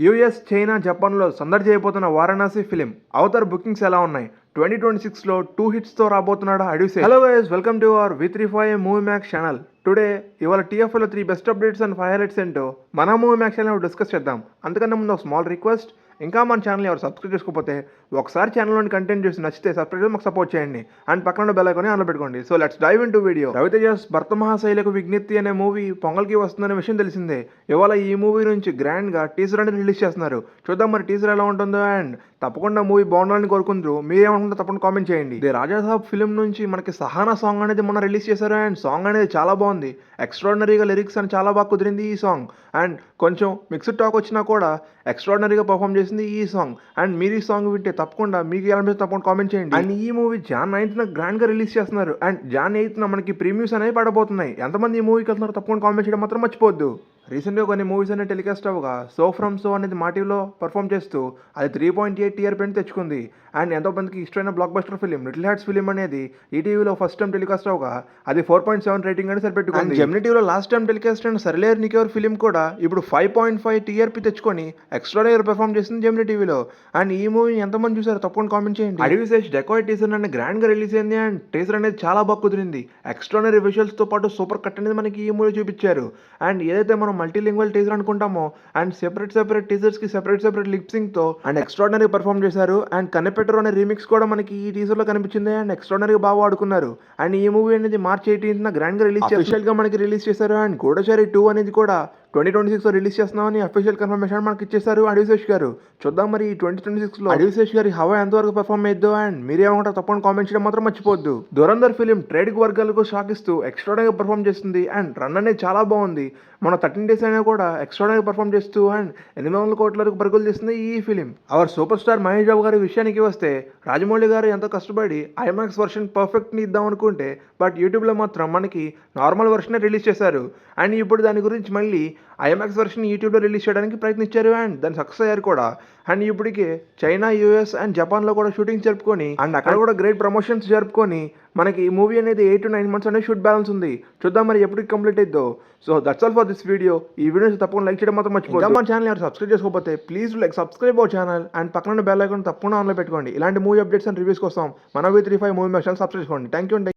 US, China, జపాన్లో సందడి చేయబోతున్న వారణాసి ఫిలిం అవతార్ బుకింగ్స్ ఎలా ఉన్నాయి? 2026లో 2 హిట్స్తో రాబోతున్నాడు అడ్యూసే. Hello guys, welcome to our V35 movie max channel. Today ఇవాళ TFIలో 3 బెస్ట్ అప్డేట్స్ అండ్ 5 హైలైట్స్ ఏంటో మన మూవీ మ్యాక్స్ ఛానల్ డిస్కస్ చేద్దాం. అంతకన్నా ముందు ఒక స్మాల్ రిక్వెస్ట్, ఇంకా మన ఛానల్ ఎవరు సబ్స్క్రైబ్ చేసుకోకపోతే ఒకసారి ఛానల్లోని కంటెంట్ చూసి నచ్చితే సబ్స్క్రైబ్ మాకు సపోర్ట్ చేయండి అండ్ పక్కన బెల్ ఐకాన్ ఆన్లో పెట్టుకోండి. So let's dive into video. రవితేజస్ భర్త మహాశైలకు విజ్ఞప్తి అనే మూవీ పొంగల్కి వస్తుందనే విషయం తెలిసిందే. ఇవాళ ఈ మూవీ నుంచి గ్రాండ్గా టీజర్ అనేది రిలీజ్ చేస్తున్నారు. చూద్దాం మరి టీజర్ ఎలా ఉంటుందో. అండ్ తప్పకుండా మూవీ బాగుండాలని కోరుకుంటూ మీరేమనుకుంటే తప్పకుండా కామెంట్ చేయండి. ది రాజాసాబ్ ఫిలిం నుంచి మనకి సహానా సాంగ్ అనేది మొన్న రిలీజ్ చేశారు. అండ్ సాంగ్ అనేది చాలా బాగుంది. ఎక్స్ట్రాడినరీగా లిరిక్స్ అని చాలా బాగా కుదిరింది ఈ సాంగ్. అండ్ కొంచెం మిక్స్డ్ టాక్ వచ్చినా కూడా ఎక్స్ట్రాడినరీగా పర్ఫామ్ చేసింది ఈ సాంగ్. అండ్ మీరు ఈ సాంగ్ వింటే తప్పకుండా మీకు ఎలా అనిపిస్తే తప్పకుండా కామెంట్ చేయండి. అండ్ ఈ మూవీ Jan 9th గ్రాండ్గా రిలీజ్ చేస్తున్నారు. అండ్ Jan 8th మనకి ప్రీమియర్స్ అనేవి పడబోతున్నాయి. ఎంతమంది ఈ మూవీకి వెళ్తున్నారు తప్పకుండా కామెంట్ చేయడం మాత్రం మర్చిపోవద్దు. రీసెంట్గా కొన్ని మూవీస్ అనేది టెలికాస్ట్ అవ్వగా సో ఫ్రమ్ సో అనేది మా టీవీలో పర్ఫామ్ చేస్తూ అది 3.8 TRP తెచ్చుకుంది. అండ్ ఎంతో మందికి ఇష్టమైన block buster film little hearts film అనేది ఈటీవీలో ఫస్ట్ టైం టెలికాస్ట్ అవ్వగా అది 4.7 రేటింగ్ అని సరిపెట్టుకుంది. జెమినీ టీవీలో లాస్ట్ టైం టెలికాస్ట్ అయిన సర్లేర్ నికేవర్ ఫిలిం కూడా ఇప్పుడు 5.5 TRP తెచ్చుకొని ఎక్స్ట్రాడినరీ పర్ఫామ్ చేసింది జెమినీ టీవీలో. అండ్ ఈ మూవీ ఎంతమంది చూసారో తప్పకుండా కామెంట్ చేయండి. అడివిసేష్ డెకాయ్ టీజర్ అనేది గ్రాండ్గా రిలీజ్ అయింది. అండ్ టీజర్ అనేది చాలా బాగా కుదిరింది. ఎక్స్ట్రాడినరీ విజువల్స్తో పాటు సూపర్ కట్ అనేది మనకి ఈ మూవీ చూపించారు. అండ్ ఏదైతే మనం మల్టీలింగ్వల్ టీజర్ అనుకుంటామో అండ్ సెపరేట్ టీజర్స్కి సెపరేట్ లిప్సింగ్తో అండ్ ఎక్స్ట్రాడినరీ పర్ఫామ్ చేశారు. అండ్ కన్నెపెట్టరు అనే రీమిక్స్ కూడా మనకి ఈ టీజర్లో కనిపించింది. అండ్ ఎక్స్ట్రాడినరీగా బాగా ఆడుకున్నారు. అండ్ ఈ మూవీ అనేది March 18th గ్రాండ్గా రిలీజ్ అఫీషియల్గా మనకి రిలీజ్ చేశారు. అండ్ గూఢచారి 2 అనేది కూడా 2026లో రిలీజ్ చేస్తున్నామని అఫీషియల్ కన్ఫర్మేషన్ మనకి ఇచ్చేశారు అడివిశేష్ గారు. చూద్దాం మరి ఈ 2026లో అడివిశేష్ గారి హవా ఎంతవరకు పర్ఫామ్ అయ్యిద్దో. అండ్ మీరేమంటారు తప్పకుండా కామెంట్ చేయడం మాత్రం మర్చిపోవద్దు. దురంధర్ ఫిలిం ట్రేడ్ వర్గాలకు షాక్ ఇస్తూ ఎక్స్ట్రాడినరీగా పర్ఫామ్ చేస్తుంది. అండ్ రన్ అనేది చాలా బాగుంది. మన 13 days అయినా కూడా ఎక్స్ట్రాడినరీగా పర్ఫామ్ చేస్తూ అండ్ 800 కోట్ల వరకు పరుగులు చేస్తుంది ఈ film. Our superstar Mahesh Babu గారి విషయానికి వస్తే రాజమౌళి గారు ఎంతో కష్టపడి ఐమాక్స్ వర్షన్ పర్ఫెక్ట్ని ఇద్దాం అనుకుంటే బట్ యూట్యూబ్లో మాత్రం మనకి నార్మల్ వర్షనే రిలీజ్ చేశారు. అండ్ ఇప్పుడు దాని గురించి మళ్ళీ ఐమాక్స్ వర్షన్ యూట్యూబ్లో రిలీజ్ చేయడానికి ప్రయత్నించారు. అండ్ దాన్ని సక్సెస్ అయ్యారు కూడా. అండ్ ఇప్పటికే చైనా, US అండ్ జపాన్లో కూడా షూటింగ్ జరుపుకొని అండ్ అక్కడ కూడా గ్రేట్ ప్రమోషన్స్ జరుపుకొని మనకి ఈ మూవీ అనేది 8 to 9 months అనేది షూట్ బ్యాలెన్స్ ఉంది. చూద్దాం మరి ఎప్పటికి కంప్లీట్ అయిద్దో. So that's all for this video. ఈ వీడియోస్ తప్పకుండా లైక్ చేయడం మాత్రం మర్చిపోవద్దు. మన ఛానల్ ఎవరు సబ్స్క్రైబ్ చేసుకోకపోతే please subscribe our channel and పక్కన బెల్ ఐకాన్ తప్పకుండా ఆన్లో పెట్టుకోండి. ఇలాంటి మూవీ అప్డేట్స్ అండ్ రివ్యూస్ కోసం మన V35 movie max channel subscribe చేసుకోండి. Thank you.